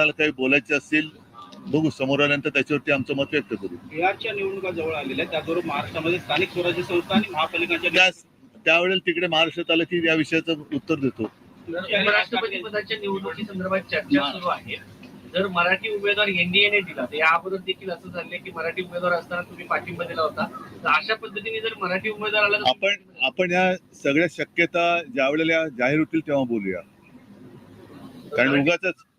कोणाला काही बोलायचे असतील बघू, समोर आल्यानंतर त्याच्यावरती आमचं मत व्यक्त करू. बिहारच्या निवडणुका जवळ आलेल्या, त्याचबरोबर महाराष्ट्रामध्ये स्थानिक स्वराज्य संस्था आणि महापालिकांच्या त्यावेळेला तिकडे महाराष्ट्रात आलं की या विषयाचं उत्तर देतो. उपराष्ट्रपती पदाच्या निवडणुकी संदर्भात चर्चा सुरू आहे. जर मराठी उमेदवार एनडीएने दिला तर या अगोदर देखील असं झालंय की मराठी उमेदवार असताना तुम्ही पाठिंबा दिला होता, तर अशा पद्धतीने जर मराठी उमेदवार आला आपण या सगळ्या शक्यता ज्या वेळेला जाहीर होतील तेव्हा बोलूया. कारण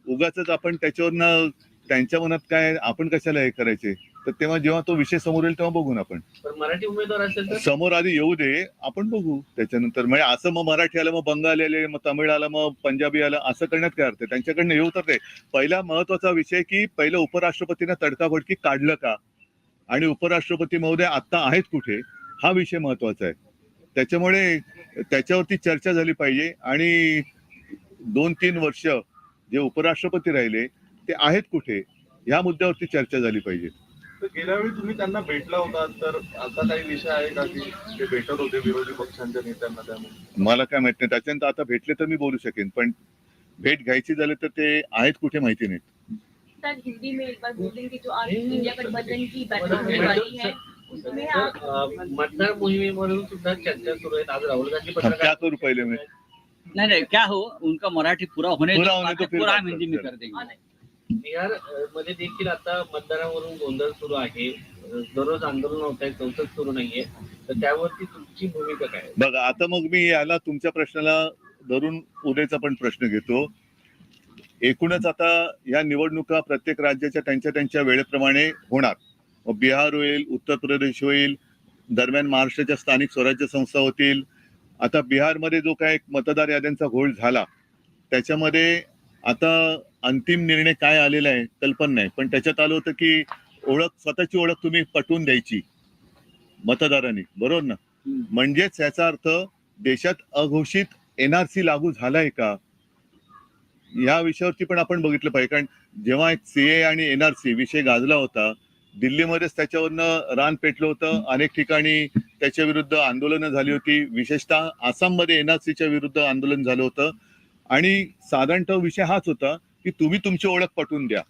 उगाच आपण त्याच्यावरनं त्यांच्या मनात काय आपण कशाला हे करायचे, तर तेव्हा जेव्हा तो विषय समोर येईल तेव्हा बघू ना. आपण मराठी उमेदवार असेल तर समोर आधी येऊ दे, आपण बघू त्याच्यानंतर. म्हणजे असं मग मराठी आलं, मग बंगाली आले, मग तमिळ आलं, मग पंजाबी आलं, असं करण्यात काय अर्थ आहे? त्यांच्याकडनं येऊ तर ते. पहिला महत्वाचा विषय की पहिलं उपराष्ट्रपतींना तडकाफडकी काढलं का आणि उपराष्ट्रपती महोदय आता आहेत कुठे, हा विषय महत्वाचा आहे. त्याच्यामुळे त्याच्यावरती चर्चा झाली पाहिजे. आणि 2-3 वर्ष जे उपराष्ट्रपती राहिले ते आहेत कुठे, ह्या मुद्द्यावरती चर्चा झाली पाहिजे. गेल्या वेळी तुम्ही त्यांना भेटला होता, तर आता काही विषय आहे का की ते भेटत होते विरोधी पक्षांच्या नेत्यांना? त्यामुळे मला काय माहित नाही. त्याच्यानंतर आता भेटले तर मी बोलू शकेन, पण भेट घ्यायची झाली तर ते आहेत कुठे माहिती नाही. सर, हिंदी में एक बार बोलेंगे कि जो आज इंडिया गठबंधन की बैठक होने वाली है उसमें आप मतदार मोहिमेवरून सुद्धा चर्चा सुरू आहे. आज राहुल गांधी क्या करू पहिले मी नहीं क्या हो, उनका मराठी पूरा होने तो फिर पूरा हम हिंदी में कर देंगे. बिहार मध्ये देखील आता मतदारावरून गोंधळ सुरू आहे. दररोज आंदोलन होत आहे, संसद सुरू नाहीये, तर त्यावरती तुमची भूमिका काय? बघा, आता मग मी याला तुमच्या प्रश्नाला धरून उद्याचा पण प्रश्न घेतो. एकूणच आता या निवडणुका प्रत्येक राज्याच्या त्यांच्या वेळेप्रमाणे होणार. मग बिहार होईल, उत्तर प्रदेश होईल, दरम्यान महाराष्ट्राच्या स्थानिक स्वराज्य संस्था होतील. आता बिहारमध्ये जो काय मतदार याद्यांचा घोळ झाला त्याच्यामध्ये आता अंतिम निर्णय काय आलेला आहे कल्पना नाही, पण त्याच्यात आलं होतं की स्वतःची ओळख तुम्ही पटवून द्यायची मतदारांनी, बरोबर ना? म्हणजेच याचा अर्थ देशात अघोषित एनआरसी लागू झालाय का, या विषयावरती पण आपण बघितलं पाहिजे. कारण जेव्हा एक सीए आणि एनआरसी विषय गाजला होता, दिल्लीमध्येच त्याच्यावरनं रान पेटलं होतं, अनेक ठिकाणी त्याच्या विरुद्ध आंदोलनं झाली होती, विशेषतः आसाममध्ये एनआरसीच्या विरुद्ध आंदोलन झालं होतं. आणि साधारणतः विषय हाच होता की तुम्ही तुमची ओळख पटवून द्या.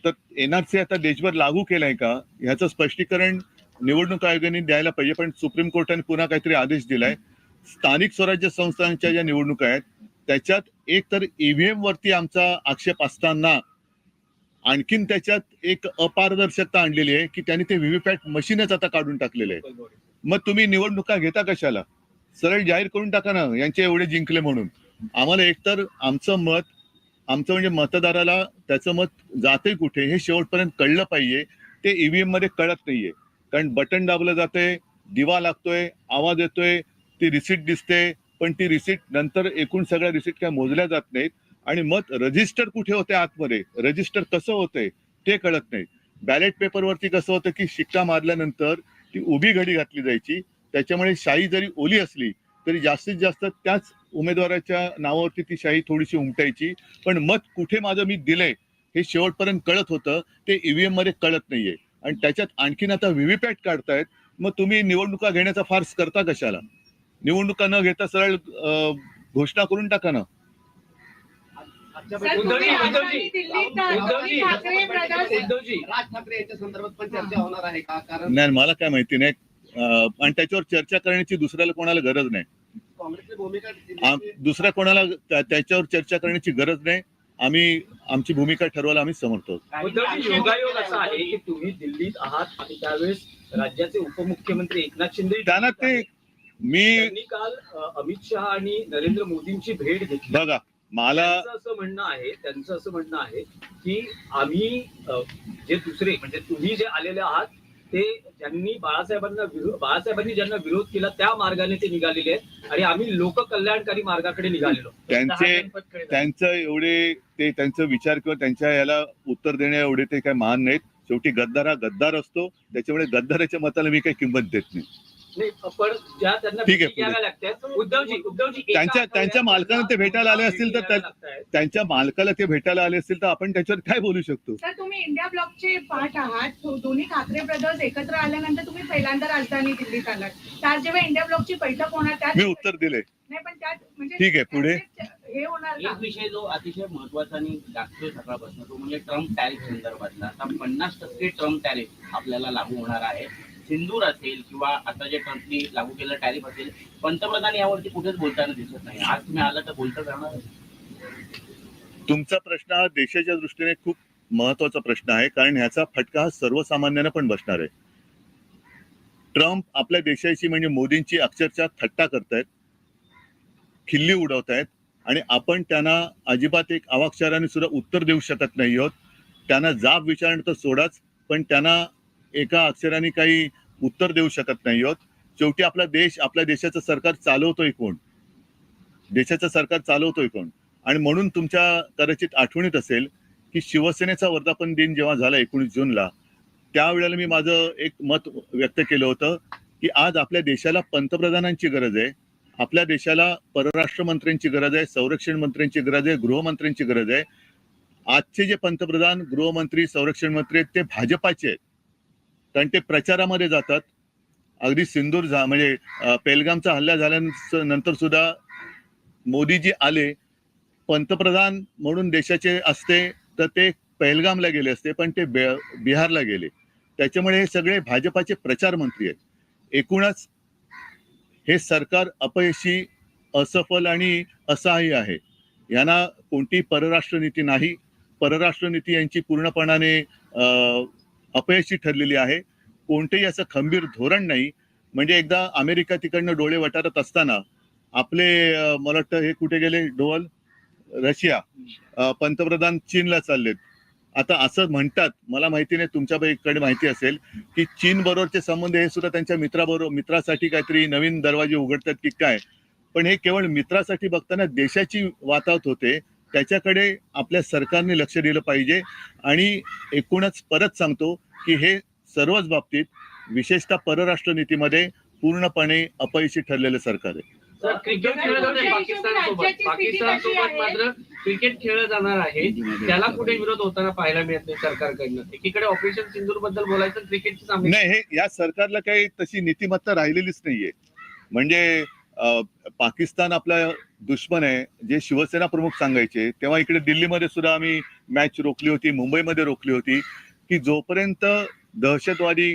तर एनआरसी आता देशभर लागू केलाय का ह्याचं स्पष्टीकरण निवडणूक आयोगाने द्यायला पाहिजे. पण सुप्रीम कोर्टाने पुन्हा काहीतरी आदेश दिलाय. स्थानिक स्वराज्य संस्थांच्या ज्या निवडणुका आहेत त्याच्यात एक तर ईव्हीएम वरती आमचा आक्षेप असताना आणखीन त्याच्यात एक अपारदर्शकता आणलेली आहे की त्यांनी ते व्हीव्हीपॅट मशीनच आता काढून टाकलेले आहे. मग तुम्ही निवडणुका घेता कशाला? सरळ जाहीर करून टाका ना यांचे एवढे जिंकले म्हणून. आम्हाला एकतर आमचं म्हणजे मतदाराला त्याचं मत जाते कुठे हे शेवटपर्यंत कळलं पाहिजे. ते ईव्हीएम मध्ये कळत नाहीये. कारण बटन दाबलं जातंय, दिवा लागतोय, आवाज येतोय, ती रिसीट दिसते, पण ती रिसीट नंतर एकूण सगळ्या रिसीट काय मोजल्या जात नाहीत. आणि मत रजिस्टर कुठे होते आतमध्ये, रजिस्टर कसं होतंय ते कळत नाही. बॅलेट पेपरवरती कसं होतं की शिक्का मारल्यानंतर ती उभी घडी घातली जायची, त्याच्यामुळे शाई जरी ओली असली तरी जास्तीत जास्त त्याच उमेदवाराच्या नावावरती ती शाही थोडीशी उमटायची. पण मत कुठे माझं मी दिलंय हे शेवटपर्यंत कळत होतं, ते ईव्हीएम मध्ये कळत नाहीये. आणि त्याच्यात आणखीन आता व्हीव्हीपॅट काढतायत. मग तुम्ही निवडणुका घेण्याचा फार्स करता कशाला? निवडणुका न घेता सरळ घोषणा करून टाका ना. उद्धवजी राज ठाकरे याच्या संदर्भात पण चर्चा होणार आहे का? कारण नाही, मला काय माहिती नाही. आणि त्याच्यावर चर्चा करण्याची दुसऱ्याला कोणाला गरज नाही. काँग्रेसची भूमिका दुसऱ्या कोणाला त्याच्यावर चर्चा करण्याची गरज नाही. आम्ही आमची भूमिका ठरवायला आम्ही समर्थ आहोत. योगायोग असा आहे की तुम्ही दिल्लीत आहात आणि त्यावेळेस राज्याचे उपमुख्यमंत्री एकनाथ शिंदे त्यांना ते त्यांनी काल अमित शहा आणि नरेंद्र मोदींची भेट घेतली. बघा, मला त्यांचं असं म्हणणं आहे की आम्ही जे दुसरे म्हणजे तुम्ही जे आलेले आहात ते ज्यांनी बाळासाहेबांनी ज्यांना विरोध केला त्या मार्गाने ते निघालेले आहेत आणि आम्ही लोककल्याणकारी मार्गाकडे निघालेलो. त्यांचं एवढे ते त्यांचा विचार किंवा त्यांच्या याला उत्तर देण्या एवढे ते काही महान नाहीत. शेवटी गद्दार हा गद्दार असतो, त्याच्यामुळे गद्दाराच्या मताला मी काही किंमत देत नाही. पण ज्या त्यांना ठीक आहे, घ्याव्या लागतात उद्धवजी त्यांच्या मालकाला ते भेटायला आले असतील तर त्यांच्या मालकाला ते भेटायला आले असतील तर आपण त्याच्यावर काय बोलू शकतो? सर, तुम्ही इंडिया ब्लॉकचे पार्ट आहात. दोन्ही ठाकरे ब्रदर्स एकत्र आल्यानंतर तुम्ही पहिल्यांदा राजधानी दिल्लीत आलात. त्यात जेव्हा इंडिया ब्लॉकची बैठक होणार त्यात मी उत्तर दिले. नाही, पण त्यात म्हणजे ठीक आहे, पुढे हे होणार एक का? विषय जो अतिशय महत्वाचा आणि लागतोय सकाळपासून तो म्हणजे ट्रम्प टॅरिफ संदर्भातला. आता 50% ट्रम्प टॅरिफ आपल्याला लागू होणार आहे. सिंदूर असेल किंवा आता जे ट्रम्पनी लागू केलेलं टॅरिफ असेल, पंतप्रधान यावरती कुठेच बोलताना दिसत नाही. आज तुम्ही आला तर बोलता जाणार. तुमचा प्रश्न हा देशाच्या दृष्टीने खूप महत्वाचा प्रश्न आहे, कारण ह्याचा फटका हा सर्वसामान्यांना पण बसणार आहे. ट्रम्प आपल्या देशाची म्हणजे मोदींची अक्षरशः थट्टा करतायत, खिल्ली उडवतायत आणि आपण त्यांना अजिबात एक अवाक्षराने सुद्धा उत्तर देऊ शकत नाही आहोत. त्यांना जाब विचारणं तर सोडाच, पण त्यांना एका अक्षराने काही उत्तर देऊ शकत नाही आहोत. शेवटी आपला देश, आपल्या देशाचं सरकार चालवतोय कोण? देशाचं सरकार चालवतोय कोण? आणि म्हणून तुमच्या कदाचित आठवणीत असेल की शिवसेनेचा वर्धापन दिन जेव्हा झाला 19 जूनला, त्यावेळेला मी माझं एक मत व्यक्त केलं होतं की आज आपल्या देशाला पंतप्रधानांची गरज आहे, आपल्या देशाला परराष्ट्र मंत्र्यांची गरज आहे, संरक्षण मंत्र्यांची गरज आहे, गृहमंत्र्यांची गरज आहे. आजचे जे पंतप्रधान, गृहमंत्री, संरक्षण मंत्री आहेत ते भाजपाचे आहेत, कारण ते प्रचारामध्ये जातात. अगदी सिंदूर म्हणजे पेहलगामचा हल्ला झाल्यानंतर सुद्धा मोदीजी आले, पंतप्रधान म्हणून देशाचे असते तर ते पेहलगामला गेले असते, पण ते बिहारला गेले. त्याच्यामुळे हे सगळे भाजपाचे प्रचार मंत्री आहेत. एकूणच हे सरकार अपयशी, असफल आणि असहाय्य आहे. यांना कोणती परराष्ट्र नीती नाही. परराष्ट्र नीती यांची पूर्णपणाने अपयशी ठरलेली आहे. कोणतेही असं खंबीर धोरण नाही. म्हणजे एकदा अमेरिका तिकडनं डोळे वटारत असताना आपले मला वाटतं हे कुठे गेले डोल, रशिया, पंतप्रधान चीनला चाललेत. आता असं म्हणतात, मला माहिती नाही, तुमच्याकडे माहिती असेल की चीन बरोबरचे संबंध हे सुद्धा त्यांच्या मित्रासाठी काहीतरी नवीन दरवाजे उघडतात की काय. पण हे केवळ मित्रासाठी बघताना देशाची वातावत होते. त्याच्याकडे आपल्या सरकारने लक्ष दिलं पाहिजे. आणि एकूणच परत सांगतो की हे सर्वच बाबतीत, विशेषतः परराष्ट्र नीतीमध्ये पूर्णपणे अपयशी ठरलेलं सरकार आहे. सर, क्रिकेट खेळत होते पाकिस्तानसोबत मात्र क्रिकेट खेळलं जाणार आहे, त्याला कुठे विरोध होताना पाहायला मिळत नाही सरकारकडनं. एकीकडे ऑपरेशन सिंदूर बद्दल बोलायचं, क्रिकेटची सामने नाही, हे या सरकारला काही तशी नीतिमत्ता राहिलेलीच नाहीये. म्हणजे पाकिस्तान आपला दुश्मन आहे जे शिवसेना प्रमुख सांगायचे, तेव्हा इकडे दिल्लीमध्ये सुद्धा आम्ही मॅच रोखली होती, मुंबईमध्ये रोखली होती की जोपर्यंत दहशतवादी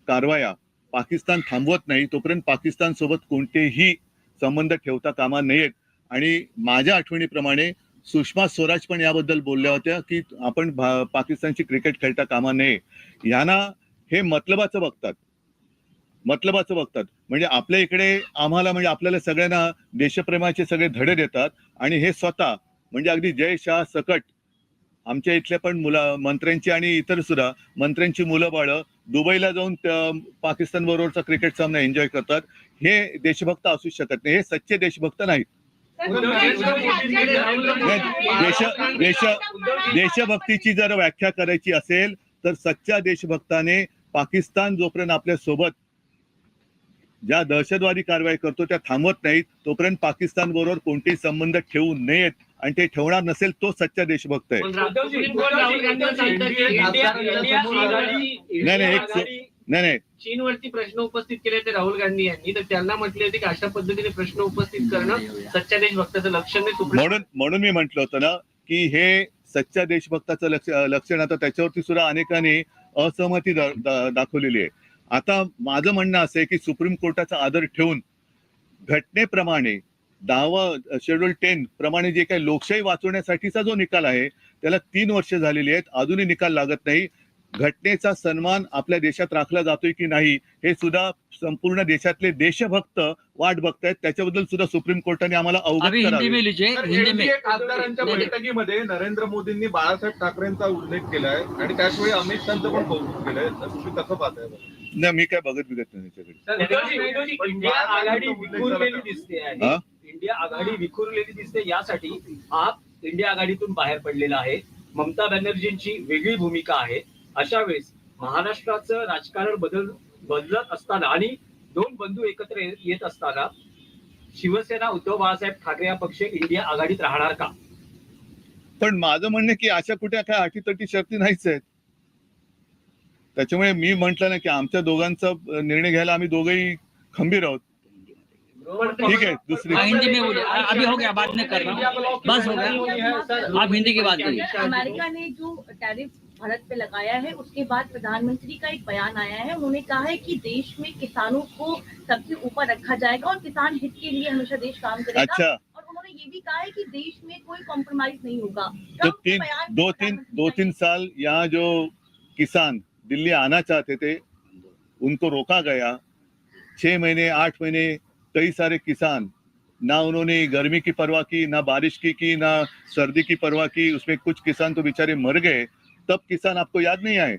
कारवाया पाकिस्तान थांबवत नाही तोपर्यंत पाकिस्तान सोबत कोणतेही संबंध ठेवता कामा नयेत. आणि माझ्या आठवणीप्रमाणे सुषमा स्वराज पण याबद्दल बोलल्या होत्या की आपण पाकिस्तानची क्रिकेट खेळता कामा नये. यांना हे मतलबाचं बघतात. म्हणजे आपल्या इकडे आम्हाला, म्हणजे आपल्याला सगळ्यांना देशप्रेमाचे सगळे धडे देतात आणि हे स्वतः म्हणजे अगदी जय शाह सकट आमच्या इथल्या पण मंत्र्यांची आणि इतर सुद्धा मंत्र्यांची मुलं बाळं दुबईला जाऊन पाकिस्तान बरोबरचा क्रिकेट सामना एन्जॉय करतात. हे देशभक्त असू शकत नाही. हे सच्चे देशभक्त नाहीत. देशभक्तीची जर व्याख्या करायची असेल तर सच्चा देशभक्ताने पाकिस्तान जोपर्यंत आपल्या सोबत ज्या दहशतवादी कारवाई करतो त्या थांबवत नाहीत तोपर्यंत पाकिस्तान बरोबर कोणतेही संबंध ठेवू नयेत. आणि ते ठेवणार नसेल तो सच्चा देशभक्त आहे. नाही, चीनवरती प्रश्न उपस्थित केले ते राहुल गांधी यांनी, तर त्यांना म्हटले होते की अशा पद्धतीने प्रश्न उपस्थित करणं सच्च्या देशभक्ताचं लक्षण नाही. म्हणून मी म्हटलं होतं ना की हे सच्च्या देशभक्ताचं लक्षण. आता त्याच्यावरती सुद्धा अनेकांनी असहमती दाखवलेली आहे. आता माझं म्हणणं असं आहे की सुप्रीम कोर्टाचा आदर ठेवून घटनेप्रमाणे 10 शेड्यूल 10 प्रमाणे जे काही लोकशाही वाचवण्यासाठीचा जो निकाल आहे त्याला 3 वर्ष झालेली आहेत, अजूनही निकाल लागत नाही. घटनेचा सन्मान आपल्या देशात राखला जातोय की नाही हे सुद्धा संपूर्ण देशातले देशभक्त वाट बघतायत. त्याच्याबद्दल सुद्धा सुप्रीम कोर्टाने आम्हाला अवगत करावे. खासदारांच्या बैठकीमध्ये नरेंद्र मोदींनी बाळासाहेब ठाकरेंचा उल्लेख केलाय आणि त्याचवेळी अमित शहाचं पण कौतुक केलंय. तुम्ही कसं पाहताय? नाही, मी काय बघत नाही त्याच्याकडे. इंडिया आघाडी विखुरलेली दिसते आहे. इंडिया आघाडी विखुरलेली दिसते, यासाठी आप इंडिया आघाडीतून बाहेर पडलेला आहे. ममता बॅनर्जींची वेगळी भूमिका आहे. अशा वेळेस महाराष्ट्राचं राजकारण बदलत असताना आणि 2 बंधू एकत्र येत असताना शिवसेना उद्धव बाळासाहेब ठाकरे हा पक्ष इंडिया आघाडीत राहणार का? पण माझं म्हणणं की अशा कुठे काय अटीतटी शर्ती नाहीच आहेत. त्याच्यामुळे मी म्हटलं ना की आमच्या दोघांचा निर्णय घ्यायला आम्ही दोघेही खंबीर आहोत. ठीक है, दूसरी हाँ, हिंदी में बोलिए। अभी हो गया, बात नहीं कर रहा हूँ, बस हो गया। आप हिंदी की बात करिए। अमेरिका ने जो टैरिफ भारत पे लगाया है उसके बाद प्रधानमंत्री का एक बयान आया है। उन्होंने कहा है कि देश में किसानों को सबसे ऊपर रखा जाएगा और किसान हित के लिए हमेशा देश काम करेगा। अच्छा, और उन्होंने ये भी कहा है कि देश में कोई कॉम्प्रोमाइज नहीं होगा। तो ट्रम्प के बयान दो तीन साल यहाँ जो किसान दिल्ली आना चाहते थे उनको रोका गया। 6 महीने 8 महीने कई सारे किसान, ना उन्होंने गर्मी की परवाह की, ना बारिश की ना सर्दी की परवाह की। उसमें कुछ किसान तो बेचारे मर गए। तब किसान आपको याद नहीं आए?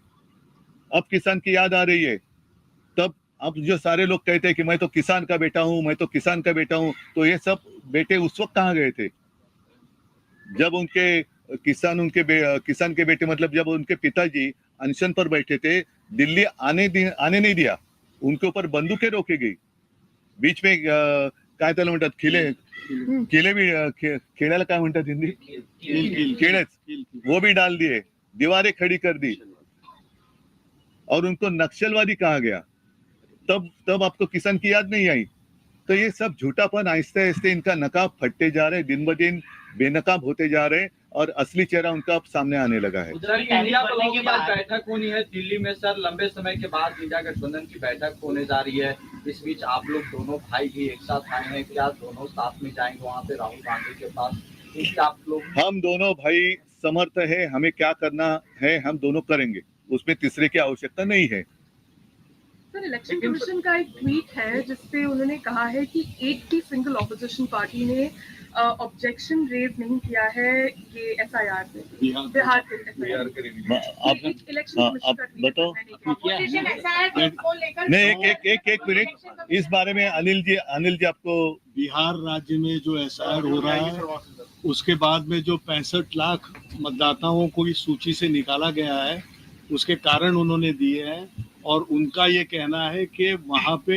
अब किसान की याद आ रही है। तब अब जो सारे लोग कहते हैं कि मैं तो किसान का बेटा हूं, मैं तो किसान का बेटा हूं, तो ये सब बेटे उस वक्त कहाँ गए थे जब उनके किसान के बेटे, मतलब जब उनके पिताजी अनशन पर बैठे थे, दिल्ली आने नहीं दिया, उनके ऊपर बंदूकें रोकी गई। बीच में काय त्याला म्हणतात किले भी खेळायला काय म्हणतात हिंदी, खेळच, वो भी डाल दिए, दीवारें खड़ी कर दी और उनको नक्सलवादी कहा गया। तब आपको किसान की याद नहीं आई। तो ये सब झूठापन आहिस्ते आहिस्ते इनका नकाब फटते जा रहे, दिन ब दिन बेनकाब होते जा रहे और असली चेहरा उनका अब सामने आने लगा है। सर, इंडिया ब्लॉक की बात बैठक होनी है दिल्ली में सर, लंबे समय के बाद इंडिया गठबंधन की बैठक होने जा रही है। इस बीच आप लोग दोनों भाई भी एक साथ आए हैं, क्या दोनों साथ में जाएंगे वहाँ पे राहुल गांधी के पास? आप लोग, हम दोनों भाई समर्थ है, हमें क्या करना है हम दोनों करेंगे, उसमें तीसरे की आवश्यकता नहीं है। सर, इलेक्शन कमीशन का एक ट्वीट है जिसपे उन्होंने कहा है कि एक भी सिंगल ऑपोजिशन पार्टी ने ऑब्जेक्शन रेज नहीं किया है ये एसआईआर पे, बिहार के इलेक्शन आप बताओ। नहीं, एक मिनट, इस बारे में अनिल जी आपको। बिहार राज्य में जो एसआईआर हो रहा है उसके बाद में जो 65 लाख मतदाताओं को इस सूची से निकाला गया है उसके कारण उन्होंने दिए हैं। और उनका ये कहना है कि वहाँ पे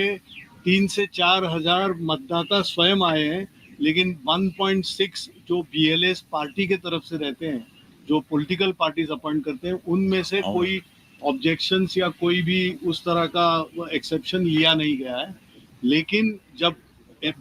3 से 4 हजार मतदाता स्वयं आए हैं, लेकिन 1.6 जो BLS पार्टी के तरफ से रहते हैं, जो पॉलिटिकल पार्टीज अपॉइंट करते हैं, उनमें से कोई ऑब्जेक्शंस या कोई भी उस तरह का एक्सेप्शन लिया नहीं गया है। लेकिन जब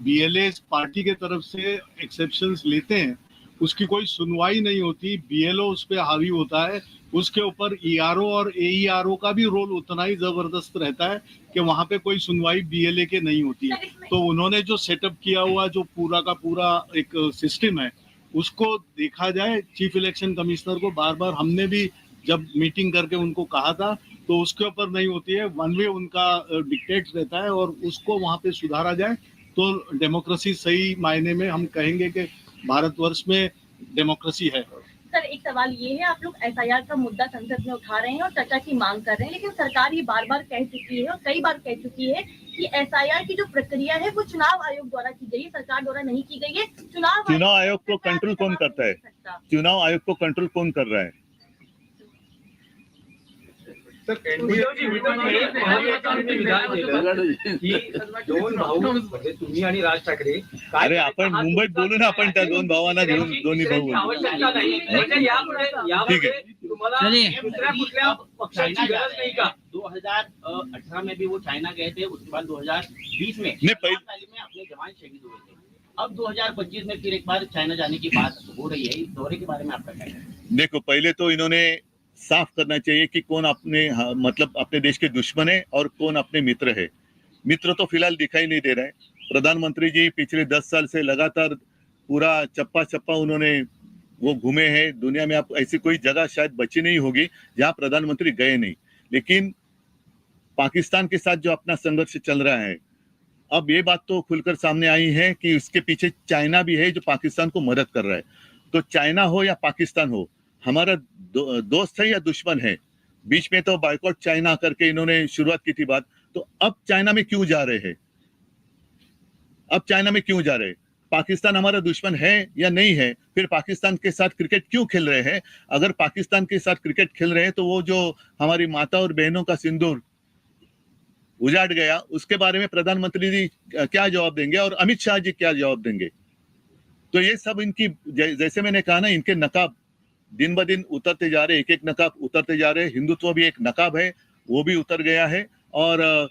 BLS पार्टी के तरफ से एक्सेप्शंस लेते हैं उसकी कोई सुनवाई नहीं होती, BLO उस पर हावी होता है। उसके ऊपर ERO और AERO का भी रोल उतना ही जबरदस्त रहता है कि वहाँ पे कोई सुनवाई BLA के नहीं होती है। तो उन्होंने जो सेटअप किया हुआ जो पूरा का पूरा एक सिस्टम है उसको देखा जाए। चीफ इलेक्शन कमिश्नर को बार बार हमने भी जब मीटिंग करके उनको कहा था तो उसके ऊपर नहीं होती है, वन वे उनका डिक्टेट रहता है और उसको वहाँ पे सुधारा जाए तो डेमोक्रेसी सही मायने में हम कहेंगे कि भारतवर्ष में डेमोक्रेसी है। सर, एक सवाल ये है, आप लोग एसआईआर का मुद्दा संसद में उठा रहे हैं और चर्चा की मांग कर रहे हैं, लेकिन सरकार ये बार बार कह चुकी है और कई बार कह चुकी है कि एसआईआर की जो प्रक्रिया है वो चुनाव आयोग द्वारा की गई है, सरकार द्वारा नहीं की गई है। चुनाव आयोग को कंट्रोल कौन करता है? चुनाव आयोग को कंट्रोल कौन कर रहा है? दोन भाऊ म्हणजे तुम्ही आणि राज ठाकरे, अरे आपण मुंबईत बोलू ना, आपण त्या दोन भावांना घेऊन दोन्ही भाऊ आवश्यकता नाही, म्हणजे यामध्ये तुम्हाला दुसऱ्या कुठल्या पक्षाची गरज नाही का? 2018 में भी वो चाइना गए थे, उसके बाद 2020 में नहीं, में अपने जवान शहीद हुए थे। अब 2025 में फिर एक बार चाइना जाने की बात हो रही है। इस दौरे के बारे में आपका क्या कहना है? देखो, पहले तो इन्होंने साफ करना चाहिए कि कौन मतलब अपने देश के दुश्मन है और कौन अपने मित्र है। मित्र तो फिलहाल दिखाई नहीं दे रहा है। प्रधानमंत्री जी पिछले 10 साल से लगातार पूरा चप्पा चप्पा उन्होंने वो घूमे हैं। दुनिया में आप ऐसी कोई जगह शायद बची नहीं होगी जहां प्रधानमंत्री गए नहीं। लेकिन पाकिस्तान के साथ जो अपना संघर्ष चल रहा है, अब ये बात तो खुलकर सामने आई है कि इसके पीछे चाइना भी है जो पाकिस्तान को मदद कर रहा है। तो चाइना हो या पाकिस्तान हो, हमारा दोस्त है या दुश्मन है? बीच में तो बायकॉट चाइना करके इन्होंने शुरुआत की थी बात, तो अब चाइना में क्यों जा रहे हैं? अब चाइना में क्यों जा रहे हैं? पाकिस्तान हमारा दुश्मन है या नहीं है? फिर पाकिस्तान के साथ क्रिकेट क्यों खेल रहे हैं? अगर पाकिस्तान के साथ क्रिकेट खेल रहे हैं तो वो जो हमारी माता और बहनों का सिंदूर उजाड़ गया, उसके बारे में प्रधानमंत्री जी क्या जवाब देंगे और अमित शाह जी क्या जवाब देंगे? तो ये सब इनकी, जैसे मैंने कहा ना, इनके नकाब दिन ब दिन उतरते जा रहे, एक एक नकाब उतरते जा रहे। हिंदुत्व भी एक नकाब है, वो भी उतर गया है। और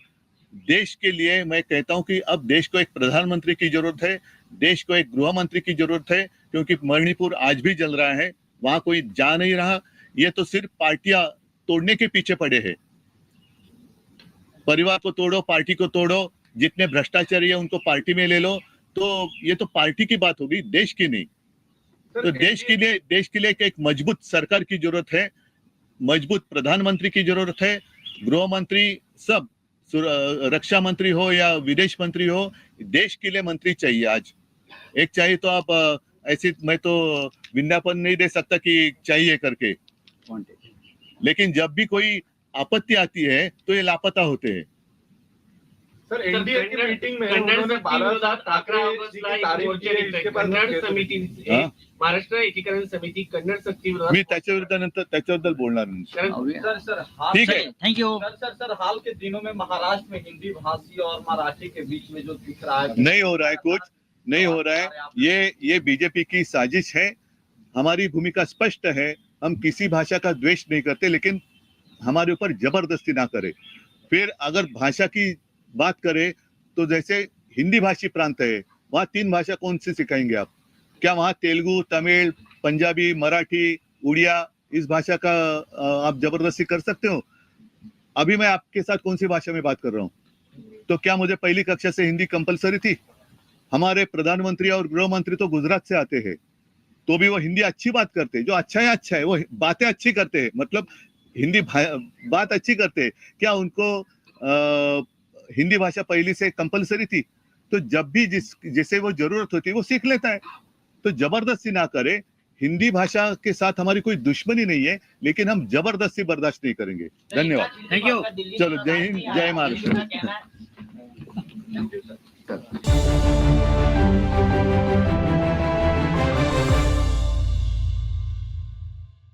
देश के लिए मैं कहता हूं कि अब देश को एक प्रधानमंत्री की जरूरत है, देश को एक गृह मंत्री की जरूरत है, क्योंकि मणिपुर आज भी जल रहा है, वहां कोई जा नहीं रहा। ये तो सिर्फ पार्टियां तोड़ने के पीछे पड़े हैं। परिवार को तोड़ो, पार्टी को तोड़ो, जितने भ्रष्टाचारी है उनको पार्टी में ले लो, तो ये तो पार्टी की बात होगी, देश की नहीं। तो देश के लिए एक मजबूत सरकार की जरूरत है, मजबूत प्रधानमंत्री की जरूरत है, गृह मंत्री, सब रक्षा मंत्री हो या विदेश मंत्री हो, देश के लिए मंत्री चाहिए आज। एक चाहिए तो आप ऐसे, मैं तो विज्ञापन नहीं दे सकता कि चाहिए करके, लेकिन जब भी कोई आपत्ति आती है तो ये लापता होते हैं। सर एनडीए की मीटिंग में उन्होंने 12 महाराष्ट्र एकीकरण समिती कन्नड सक्ती मी त्याच्याबद्दल बोलणार नाही। सर ठीक है, थैंक यू। सर हाल के दिनों में महाराष्ट्र में हिंदी भाषी और मराठी के बीच में जो दिख रहा है, नहीं हो रहा है, कुछ नहीं हो रहा है। ये बीजेपी की साजिश है। हमारी भूमिका स्पष्ट है, हम किसी भाषा का द्वेष नहीं करते, लेकिन हमारे ऊपर जबरदस्ती ना करे। फिर अगर भाषा की बात करें तो जैसे हिंदी भाषी प्रांत है, वहाँ 3 भाषा कौन सी सिखाएंगे आप? क्या वहाँ तेलुगु, तमिल, पंजाबी, मराठी, उड़िया, इस भाषा का आप जबरदस्ती कर सकते हो? अभी मैं आपके साथ कौन सी भाषा में बात कर रहा हूँ? तो क्या मुझे पहली कक्षा से हिंदी कंपलसरी थी? हमारे प्रधानमंत्री और गृह मंत्री तो गुजरात से आते हैं, तो भी वो हिंदी अच्छी बात करते हैं। जो अच्छा है वो बातें अच्छी करते हैं, मतलब हिंदी बात अच्छी करते हैं। क्या उनको हिंदी भाषा पहली से कंपलसरी थी? तो जब भी जिसे वो जरूरत होती है वो सीख लेता है। तो जबरदस्ती ना करे। हिंदी भाषा के साथ हमारी कोई दुश्मनी नहीं है, लेकिन हम जबरदस्ती बर्दाश्त नहीं करेंगे। धन्यवाद, थैंक यू। चलो, जय हिंद, जय महाराष्ट्र।